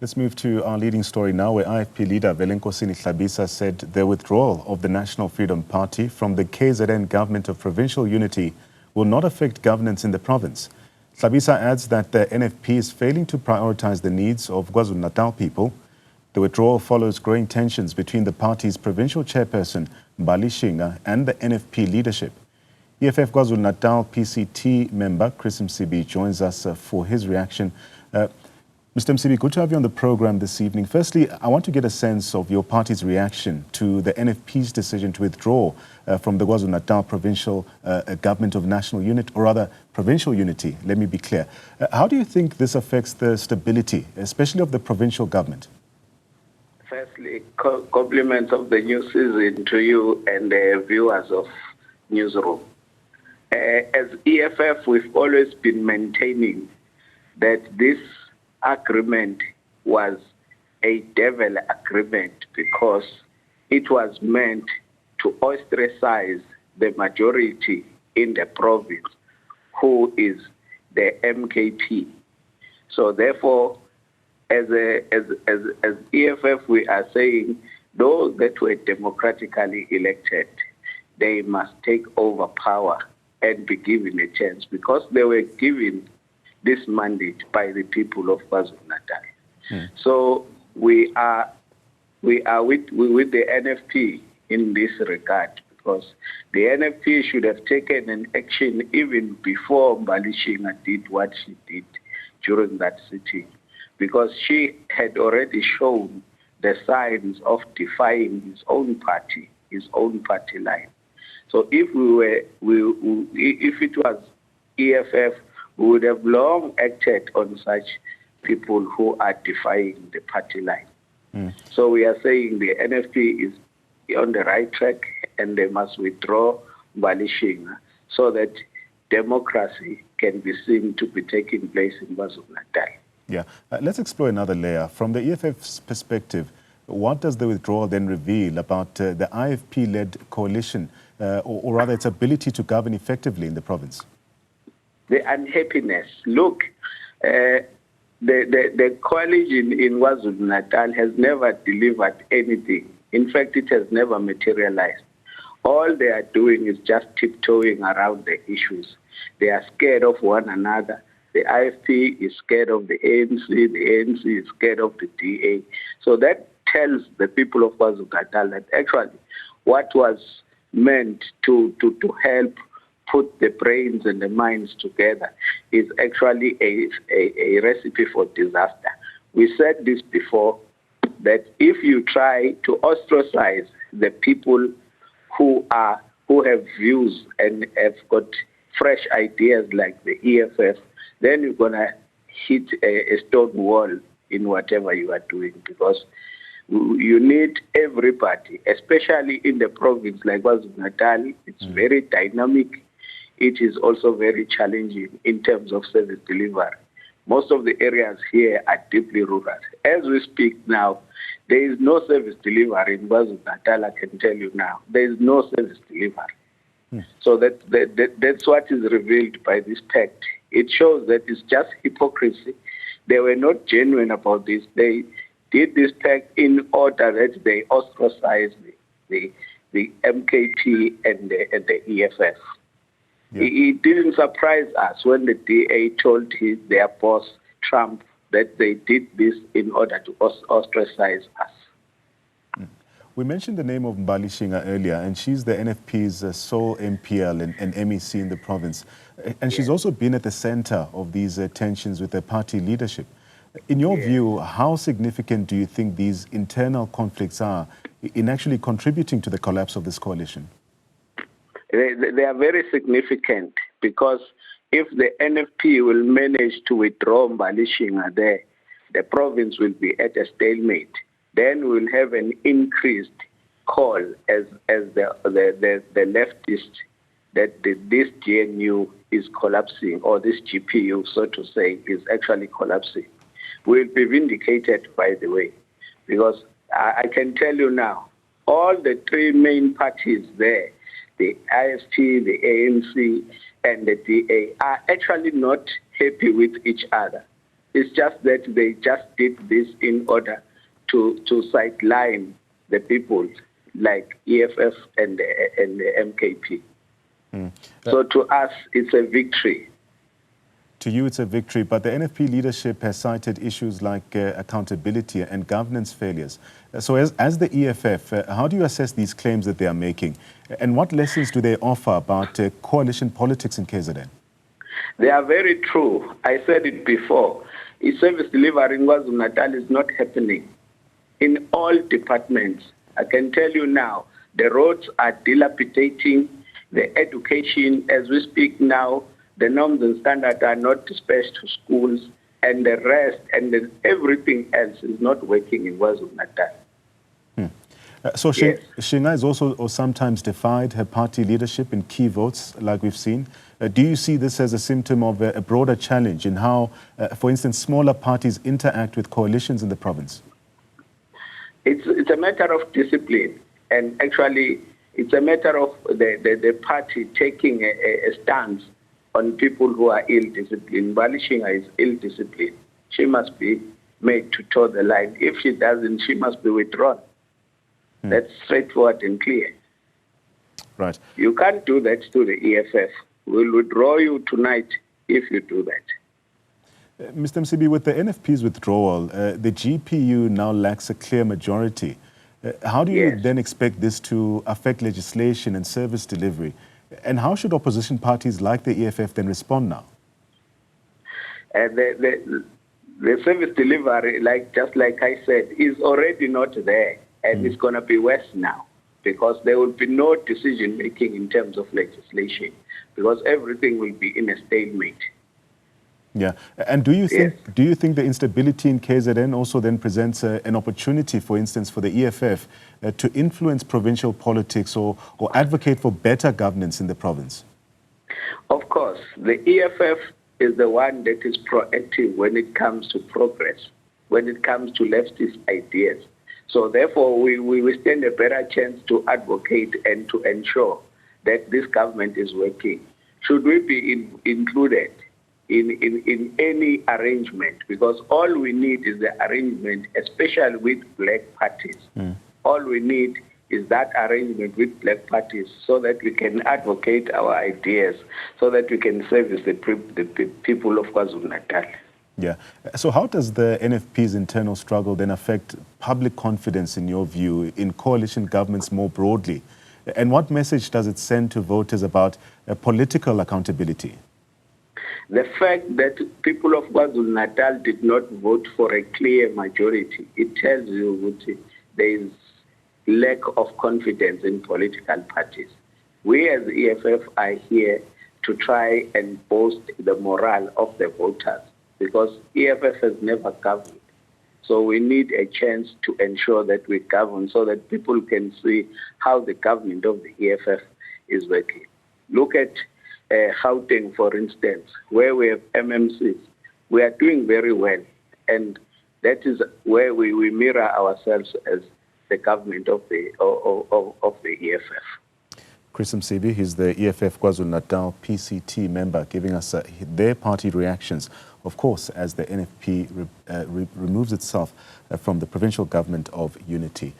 Let's move to our leading story now, where IFP leader Velenkosini Hlabisa said the withdrawal of the National Freedom Party from the KZN government of provincial unity will not affect governance in the province. Hlabisa adds that the NFP is failing to prioritize the needs of KwaZulu-Natal people. The withdrawal follows growing tensions between the party's provincial chairperson, Mbali Shinga, and the NFP leadership. EFF KwaZulu-Natal PCT member Chris Msibi joins us for his reaction. Mr. Msibi, good to have you on the program this evening. Firstly, I want to get a sense of your party's reaction to the NFP's decision to withdraw from the KwaZulu-Natal provincial government of national unity, or rather provincial unity, let me be clear. How do you think this affects the stability, especially of the provincial government? Firstly, compliments of the new season to you and the viewers of Newzroom. As EFF, we've always been maintaining that this agreement was a devil agreement because it was meant to ostracize the majority in the province, who is the MKP. So therefore, as EFF, we are saying those that were democratically elected, they must take over power and be given a chance, because they were given this mandate by the people of KwaZulu-Natal. So we are with the NFP in this regard, because the NFP should have taken an action even before Mbali Shinga did what she did during that sitting, because she had already shown the signs of defying his own party line. So if if it was EFF, we would have long acted on such people who are defying the party line. So we are saying the NFP is on the right track and they must withdraw Mbali Shinga so that democracy can be seen to be taking place in KwaZulu-Natal. Yeah, let's explore another layer. From the EFF's perspective, what does the withdrawal then reveal about the IFP-led coalition, or rather its ability to govern effectively in the province? The unhappiness. Look, the coalition in KwaZulu-Natal has never delivered anything. In fact, it has never materialized. All they are doing is just tiptoeing around the issues. They are scared of one another. The IFP is scared of the ANC. The ANC is scared of the DA. So that tells the people of KwaZulu-Natal that actually what was meant to help put the brains and the minds together is actually a recipe for disaster. We said this before, that if you try to ostracize the people who have views and have got fresh ideas like the EFF, then you're going to hit a stone wall in whatever you are doing, because you need everybody, especially in the province like KwaZulu-Natal. It's very dynamic. It is also very challenging in terms of service delivery. Most of the areas here are deeply rural. As we speak now, there is no service delivery in KwaZulu-Natal, I can tell you now. There is no service delivery. So that's what is revealed by this pact. It shows that it's just hypocrisy. They were not genuine about this. They did this pact in order that they ostracize the MKP and the EFF. Yeah. It didn't surprise us when the DA told their boss, Trump, that they did this in order to ostracize us. We mentioned the name of Mbali Shinga earlier, and she's the NFP's sole MPL and MEC in the province. And she's also been at the center of these tensions with the party leadership. In your view, how significant do you think these internal conflicts are in actually contributing to the collapse of this coalition? They are very significant, because if the NFP will manage to withdraw Mbali Shinga there, the province will be at a stalemate. Then we'll have an increased call as the leftist that this GNU is collapsing, or this GPU, so to say, is actually collapsing. We'll be vindicated, by the way, because I can tell you now, all the three main parties there, the IFP, the ANC, and the DA, are actually not happy with each other. It's just that they just did this in order to sideline the people like EFF and the MKP. So to us, it's a victory. To you, it's a victory, but the NFP leadership has cited issues like accountability and governance failures. So as the EFF, how do you assess these claims that they are making? And what lessons do they offer about coalition politics in KZN? They are very true. I said it before. Service delivery in KwaZulu-Natal is not happening in all departments. I can tell you now, the roads are dilapidating, the education, as we speak now, the norms and standards are not dispatched to schools, and the rest and everything else is not working in KwaZulu-Natal. So yes. Shinga has also or sometimes defied her party leadership in key votes, like we've seen. Do you see this as a symptom of a broader challenge in how, for instance, smaller parties interact with coalitions in the province? It's a matter of discipline, and actually it's a matter of the party taking a stance on people who are ill-disciplined. Shinga is ill-disciplined. She must be made to toe the line. If she doesn't, she must be withdrawn. That's straightforward and clear. Right. You can't do that to the EFF. We'll withdraw you tonight if you do that. Mr. Msibi, with the NFP's withdrawal, the GPU now lacks a clear majority. How do you then expect this to affect legislation and service delivery? And how should opposition parties like the EFF then respond now? The service delivery, just like I said, is already not there. And it's going to be worse now because there will be no decision-making in terms of legislation because everything will be in a stalemate. Yeah. And do you think the instability in KZN also then presents an opportunity, for instance, for the EFF to influence provincial politics or advocate for better governance in the province? Of course. The EFF is the one that is proactive when it comes to progress, when it comes to leftist ideas. So therefore, we stand a better chance to advocate and to ensure that this government is working. Should we be included in any arrangement? Because all we need is the arrangement, especially with black parties. All we need is that arrangement with black parties so that we can advocate our ideas, so that we can service the people of KwaZulu-Natal. Yeah. So how does the NFP's internal struggle then affect public confidence, in your view, in coalition governments more broadly? And what message does it send to voters about political accountability? The fact that people of KwaZulu-Natal did not vote for a clear majority, it tells you that there is lack of confidence in political parties. We as the EFF are here to try and boost the morale of the voters, because EFF has never governed. So we need a chance to ensure that we govern so that people can see how the government of the EFF is working. Look at Gauteng, for instance, where we have MMCs. We are doing very well, and that is where we mirror ourselves as the government of the EFF. Chris Msibi, he's the EFF KwaZulu-Natal PCT member, giving us their party reactions, of course, as the NFP removes itself from the provincial government of unity.